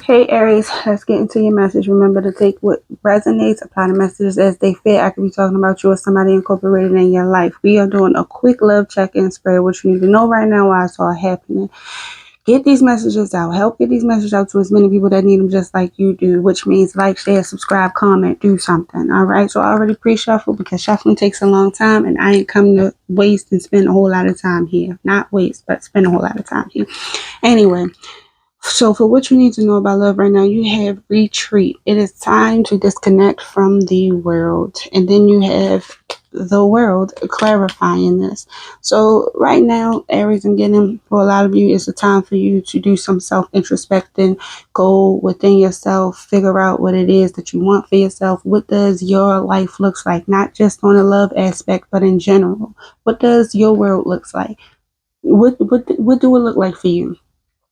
Hey Aries, let's get into your message. Remember to take what resonates, apply the messages as they fit. I could be talking about you or somebody incorporated in your life. We are doing a quick love check-in spread. What you need to know right now why it's all happening. Get these messages out. Help get these messages out to as many people that need them just like you do, which means like, share, subscribe, comment, do something. All right. So I already pre-shuffle because shuffling takes a long time and I ain't come to waste and spend a whole lot of time here. Not waste, but spend a whole lot of time here. Anyway. So, for what you need to know about love right now, you have retreat. It is time to disconnect from the world. And then you have the world clarifying this. So, right now, Aries, I'm getting for a lot of you, it's a time for you to do some self introspecting, go within yourself, figure out what it is that you want for yourself. What does your life looks like? Not just on a love aspect, but in general. What does your world looks like? What do it look like for you?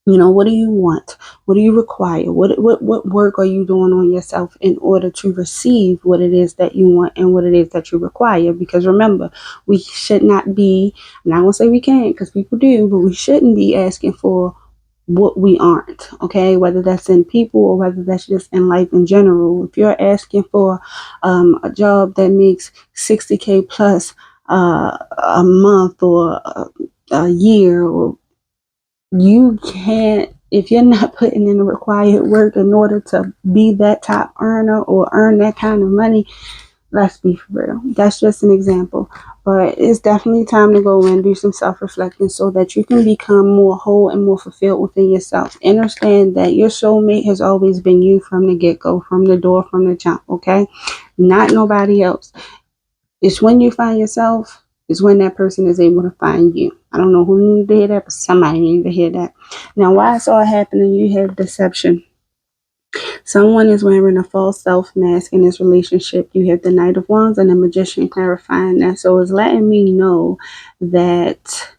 You know, what do you want? What do you require? What work are you doing on yourself in order to receive what it is that you want and what it is that you require? Because remember, we should not be, and I won't say we can't because people do, but we shouldn't be asking for what we aren't, okay? Whether that's in people or whether that's just in life in general. If you're asking for a job that makes 60K plus a month or a year, or you can't, if you're not putting in the required work in order to be that top earner or earn that kind of money, let's be for real. That's just an example. But it's definitely time to go and do some self-reflecting so that you can become more whole and more fulfilled within yourself. Understand that your soulmate has always been you from the get-go, from the door, from the jump, okay? Not nobody else. It's when you find yourself, is when that person is able to find you. I don't know who needed to hear that, but somebody needed to hear that. Now, why it's all happening, you have deception. Someone is wearing a false self mask in this relationship. You have the Knight of Wands and the Magician clarifying that. So it's letting me know that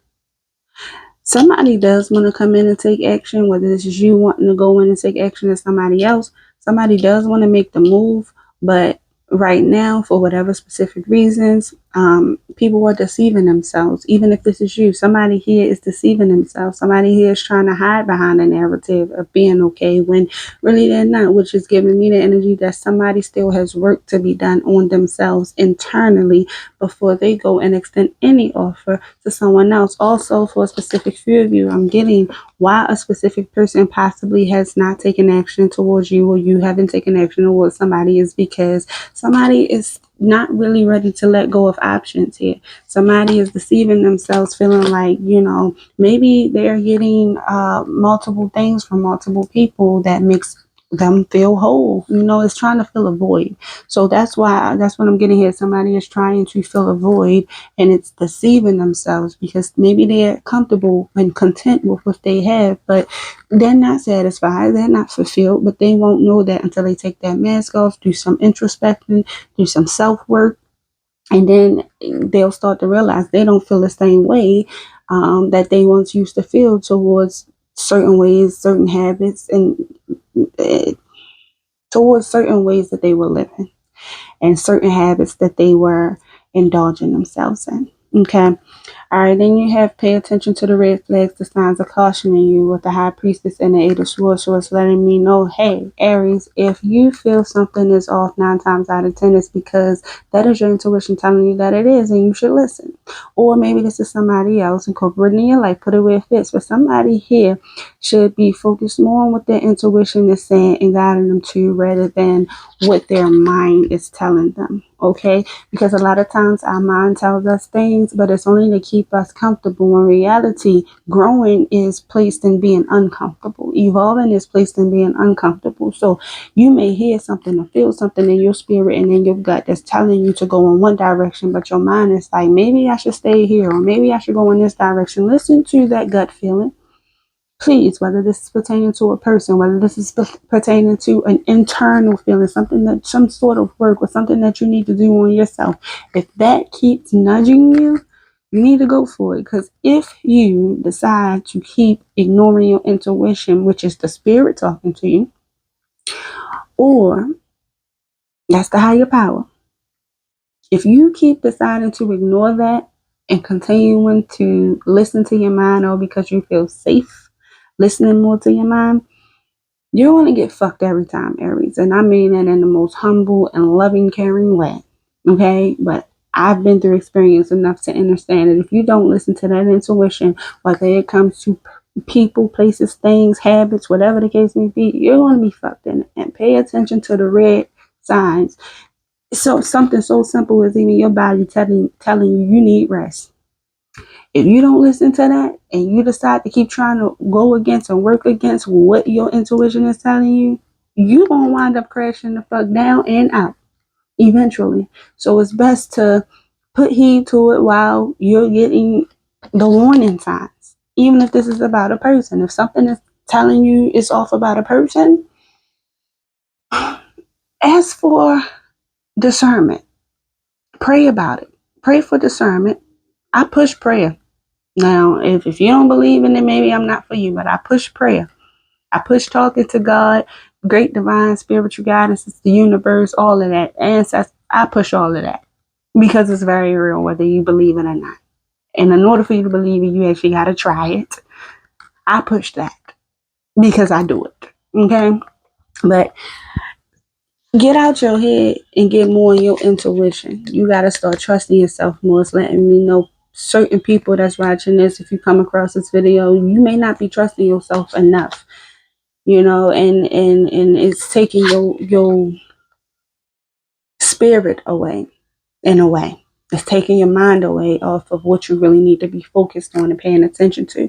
somebody does want to come in and take action, whether this is you wanting to go in and take action or somebody else. Somebody does want to make the move, but right now, for whatever specific reasons, people are deceiving themselves. Even if this is you, somebody here is deceiving themselves. Somebody here is trying to hide behind a narrative of being okay when really they're not, which is giving me the energy that somebody still has work to be done on themselves internally before they go and extend any offer to someone else. Also, for a specific few of you, I'm getting why a specific person possibly has not taken action towards you or you haven't taken action towards somebody is because somebody is not really ready to let go of options here. Somebody is deceiving themselves, feeling like, maybe they're getting multiple things from multiple people that makes them feel whole. It's trying to fill a void. So that's what I'm getting here. Somebody is trying to fill a void and it's deceiving themselves because maybe they're comfortable and content with what they have, but they're not satisfied, they're not fulfilled, but they won't know that until they take that mask off, do some introspection, do some self-work, and then they'll start to realize they don't feel the same way that they once used to feel towards certain ways, certain habits, and uh, towards certain ways that they were living and certain habits that they were indulging themselves in. Okay. All right, then you have pay attention to the red flags, the signs of cautioning you with the high priestess and the eight of swords. So it's letting me know, hey, Aries, if you feel something is off 9 times out of 10, it's because that is your intuition telling you that it is and you should listen. Or maybe this is somebody else incorporating in your life, put it where it fits. But somebody here should be focused more on what their intuition is saying and guiding them to rather than what their mind is telling them. Okay, because a lot of times our mind tells us things, but it's only to keep us comfortable. In reality, growing is placed in being uncomfortable. Evolving is placed in being uncomfortable. So you may hear something or feel something in your spirit and in your gut that's telling you to go in one direction, but your mind is like, maybe I should stay here or maybe I should go in this direction. Listen to that gut feeling. Please, whether this is pertaining to a person, whether this is pertaining to an internal feeling, something that some sort of work or something that you need to do on yourself, if that keeps nudging you, you need to go for it. Because if you decide to keep ignoring your intuition, which is the spirit talking to you, or that's the higher power, if you keep deciding to ignore that and continuing to listen to your mind, or because you feel safe listening more to your mind, You're going to get fucked every time, Aries. And I mean that in the most humble and loving, caring way. Okay? But I've been through experience enough to understand that if you don't listen to that intuition, whether it comes to people, places, things, habits, whatever the case may be, you're going to be fucked in it. And pay attention to the red signs. So something so simple as even your body telling you you need rest. If you don't listen to that and you decide to keep trying to go against and work against what your intuition is telling you, you're going to wind up crashing the fuck down and out eventually. So it's best to put heed to it while you're getting the warning signs. Even if this is about a person. If something is telling you it's off about a person, ask for discernment. Pray about it. Pray for discernment. I push prayer. Now, if you don't believe in it, maybe I'm not for you, but I push prayer. I push talking to God, great divine spiritual guidance, the universe, all of that. Ancestors, I push all of that because it's very real, whether you believe it or not. And in order for you to believe it, you actually got to try it. I push that because I do it. Okay? But get out your head and get more in your intuition. You got to start trusting yourself more. It's letting me know certain people that's watching this, if you come across this video, you may not be trusting yourself enough, and it's taking your spirit away in a way. It's taking your mind away off of what you really need to be focused on and paying attention to.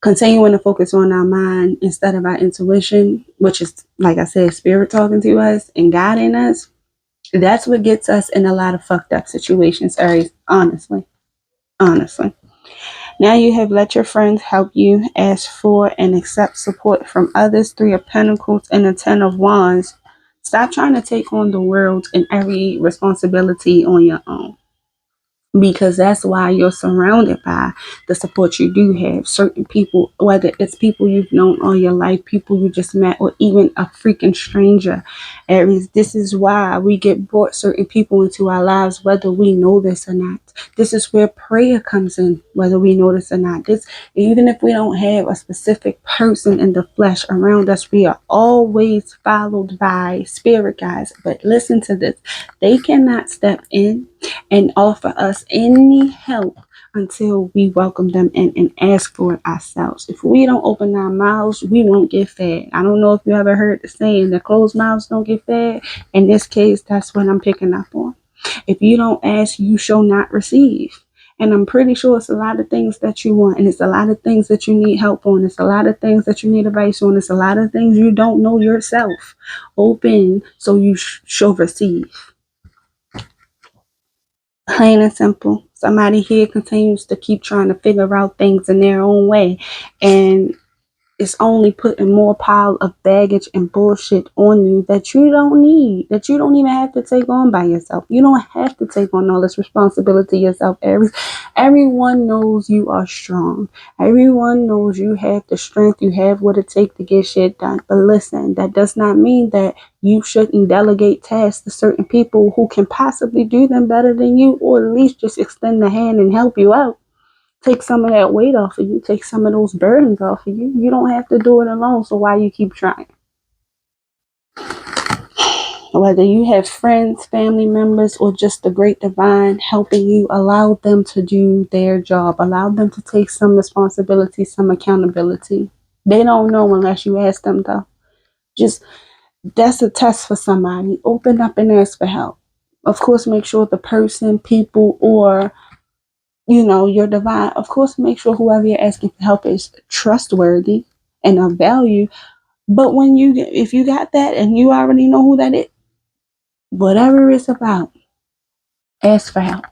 Continuing to focus on our mind instead of our intuition, which is, like I said, spirit talking to us and guiding us. That's what gets us in a lot of fucked up situations, Aries. Honestly. Now you have let your friends help you, ask for and accept support from others. 3 of Pentacles and the 10 of Wands. Stop trying to take on the world and every responsibility on your own. Because that's why you're surrounded by the support you do have. Certain people, whether it's people you've known all your life, people you just met, or even a freaking stranger. Aries, this is why we get brought certain people into our lives, whether we know this or not. This is where prayer comes in, whether we know this or not. This, even if we don't have a specific person in the flesh around us, we are always followed by spirit guides. But listen to this. They cannot step in and offer us any help until we welcome them in and ask for it ourselves. If we don't open our mouths, we won't get fed. I don't know if you ever heard the saying that closed mouths don't get fed. In this case, that's what I'm picking up on. If you don't ask, you shall not receive. And I'm pretty sure it's a lot of things that you want, and it's a lot of things that you need help on. It's a lot of things that you need advice on. It's a lot of things you don't know yourself. Open so you shall receive. Plain and simple. Somebody here continues to keep trying to figure out things in their own way, and it's only putting more pile of baggage and bullshit on you that you don't need, that you don't even have to take on by yourself. You don't have to take on all this responsibility yourself, Aries. Everyone knows you are strong. Everyone knows you have the strength, you have what it takes to get shit done. But listen, that does not mean that you shouldn't delegate tasks to certain people who can possibly do them better than you, or at least just extend the hand and help you out. Take some of that weight off of you. Take some of those burdens off of you. You don't have to do it alone, so why you keep trying? Whether you have friends, family members, or just the great divine helping you, allow them to do their job. Allow them to take some responsibility, some accountability. They don't know unless you ask them, though. Just, that's a test for somebody. Open up and ask for help. Of course, make sure the person, people, or your divine, of course, make sure whoever you're asking for help is trustworthy and of value. But if you got that and you already know who that is, whatever it's about, ask for help.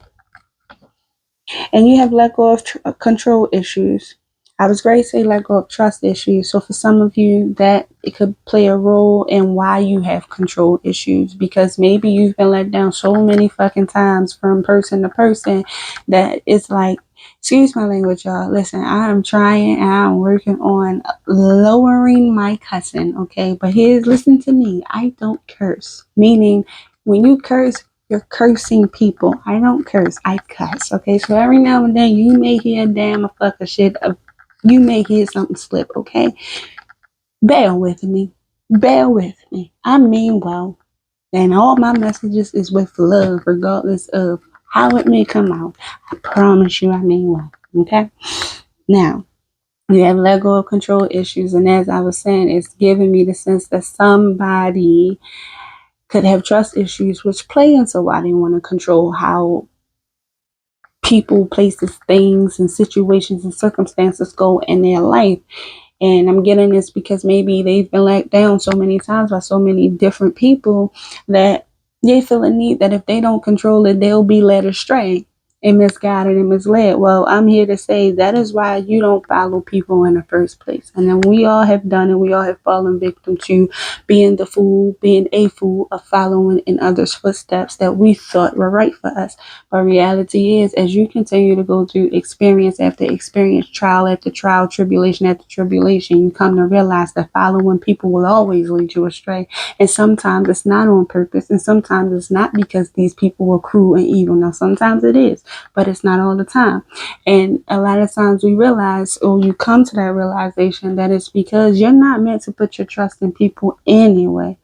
And you have let go of control issues. I was great to say let go of trust issues. So for some of you, that it could play a role in why you have control issues, because maybe you've been let down so many fucking times from person to person that it's like, excuse my language, y'all. Listen, I am trying and I'm working on lowering my cussing, okay? But listen to me. I don't curse. Meaning, when you curse, you're cursing people. I don't curse. I cuss. Okay, so every now and then you may hear a damn a fuck of shit. You may hear something slip. Okay, Bear with me. Bear with me. I mean well. And all my messages is with love, regardless of how it may come out. I promise you I mean well. Okay? Now, we have let go of control issues, and as I was saying, it's giving me the sense that somebody could have trust issues, which play into why they want to control how people, places, things, and situations and circumstances go in their life. And I'm getting this because maybe they've been let down so many times by so many different people that they feel a need that if they don't control it, they'll be led astray and misguided and misled. Well, I'm here to say that is why you don't follow people in the first place. And then we all have done it. We all have fallen victim to being a fool of following in others' footsteps that we thought were right for us. But reality is, as you continue to go through experience after experience, trial after trial, tribulation after tribulation, you come to realize that following people will always lead you astray. And sometimes it's not on purpose, and sometimes it's not because these people were cruel and evil. Now, sometimes it is, but it's not all the time. And a lot of times we realize, or you come to that realization, that it's because you're not meant to put your trust in people anyway.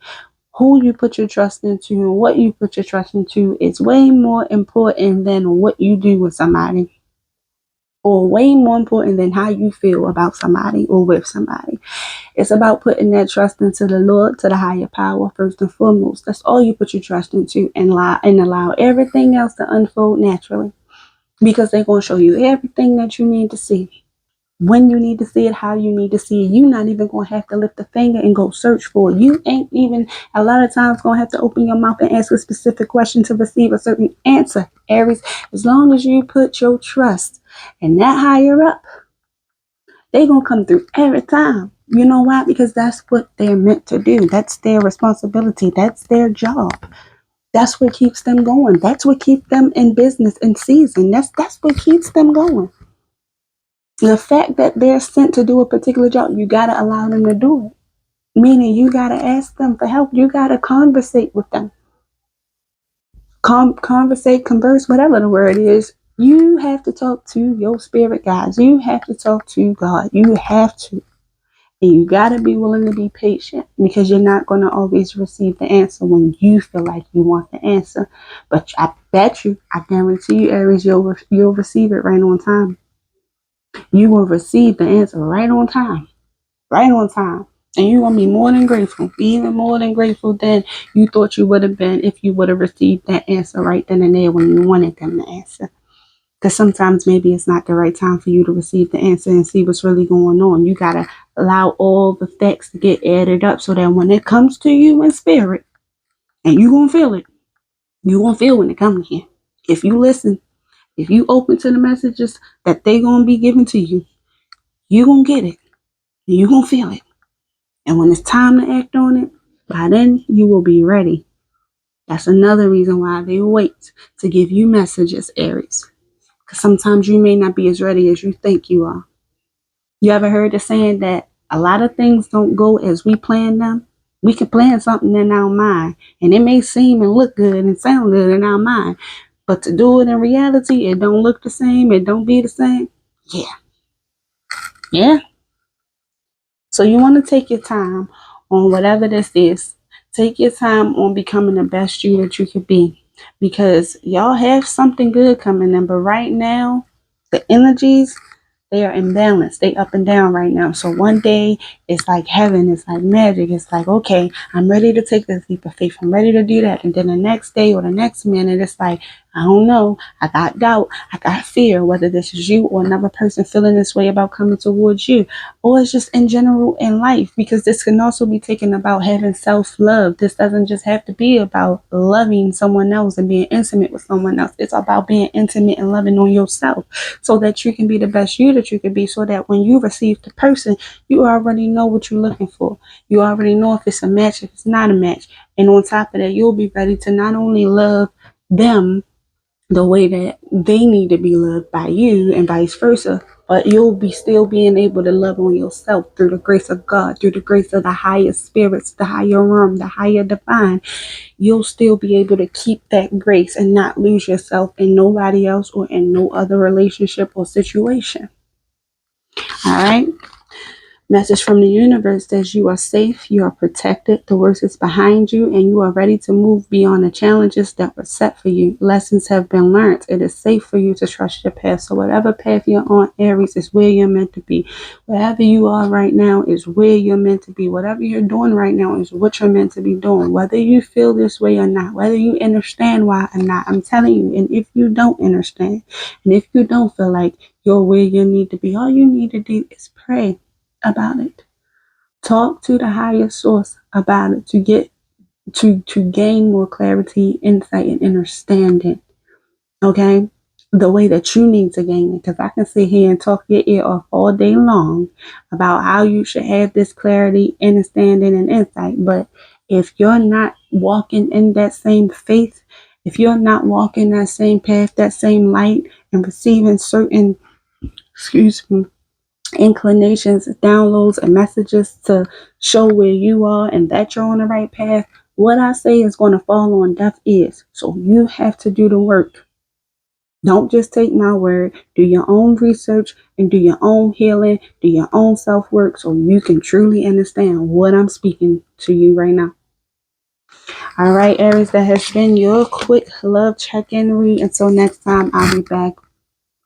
Who you put your trust into and what you put your trust into is way more important than what you do with somebody, or way more important than how you feel about somebody or with somebody. It's about putting that trust into the Lord, to the higher power, first and foremost. That's all you put your trust into, and allow everything else to unfold naturally, because they're going to show you everything that you need to see, when you need to see it, how you need to see it. You're not even going to have to lift a finger and go search for it. You ain't even a lot of times going to have to open your mouth and ask a specific question to receive a certain answer. Aries, as long as you put your trust in that higher up, they going to come through every time. You know why? Because that's what they're meant to do. That's their responsibility. That's their job. That's what keeps them going. That's what keeps them in business and season. That's what keeps them going. The fact that they're sent to do a particular job, you got to allow them to do it. Meaning you got to ask them for help. You got to conversate with them. Conversate, converse, whatever the word is. You have to talk to your spirit guides. You have to talk to God. You have to. And you got to be willing to be patient, because you're not going to always receive the answer when you feel like you want the answer. But I bet you, I guarantee you, Aries, you'll receive it right on time. You will receive the answer right on time. Right on time. And you're going to be more than grateful, even more than grateful than you thought you would have been if you would have received that answer right then and there when you wanted them to answer. Because sometimes maybe it's not the right time for you to receive the answer and see what's really going on. You got to allow all the facts to get added up so that when it comes to you in spirit, and you're going to feel it, you're going to feel when it comes here. If you listen, if you open to the messages that they're going to be giving to you, you're going to get it. You're going to feel it. And when it's time to act on it, by then you will be ready. That's another reason why they wait to give you messages, Aries. Because sometimes you may not be as ready as you think you are. You ever heard the saying that a lot of things don't go as we plan them? We can plan something in our mind, and it may seem and look good and sound good in our mind, but to do it in reality, it don't look the same, it don't be the same. Yeah. So you want to take your time on whatever this is. Take your time on becoming the best you that you could be, because y'all have something good coming in. But right now, the energies, they are imbalanced. They up and down right now. So one day it's like heaven. It's like magic. It's like, okay, I'm ready to take this leap of faith. I'm ready to do that. And then the next day or the next minute, it's like, I don't know. I got doubt. I got fear, whether this is you or another person feeling this way about coming towards you, or it's just in general in life, because this can also be taken about having self-love. This doesn't just have to be about loving someone else and being intimate with someone else. It's about being intimate and loving on yourself, so that you can be the best you that you can be, so that when you receive the person, you already know what you're looking for. You already know if it's a match, if it's not a match. And on top of that, you'll be ready to not only love them the way that they need to be loved by you, and vice versa, but you'll be still being able to love on yourself through the grace of God, through the grace of the higher spirits, the higher realm, the higher divine. You'll still be able to keep that grace and not lose yourself in nobody else or in no other relationship or situation. All right. Message from the universe says you are safe, you are protected, the worst is behind you, and you are ready to move beyond the challenges that were set for you. Lessons have been learned. It is safe for you to trust your path. So whatever path you're on, Aries, is where you're meant to be. Wherever you are right now is where you're meant to be. Whatever you're doing right now is what you're meant to be doing. Whether you feel this way or not, whether you understand why or not, I'm telling you. And if you don't understand, and if you don't feel like you're where you need to be, all you need to do is pray about it. Talk to the higher source about it to get to gain more clarity, insight, and understanding. Okay? The way that you need to gain it. Because I can sit here and talk your ear off all day long about how you should have this clarity, understanding, and insight. But if you're not walking in that same faith, if you're not walking that same path, that same light, and receiving certain, excuse me, inclinations, downloads, and messages to show where you are and that you're on the right path, what I say is going to fall on deaf ears. So you have to do the work. Don't just take my word. Do your own research and do your own healing, do your own self work so you can truly understand what I'm speaking to you right now. All right, Aries, that has been your quick love check-in read. Until next time, I'll be back.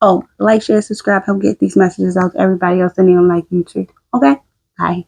Oh, like, share, subscribe, help get these messages out to everybody else and they don't like you too. Okay? Bye.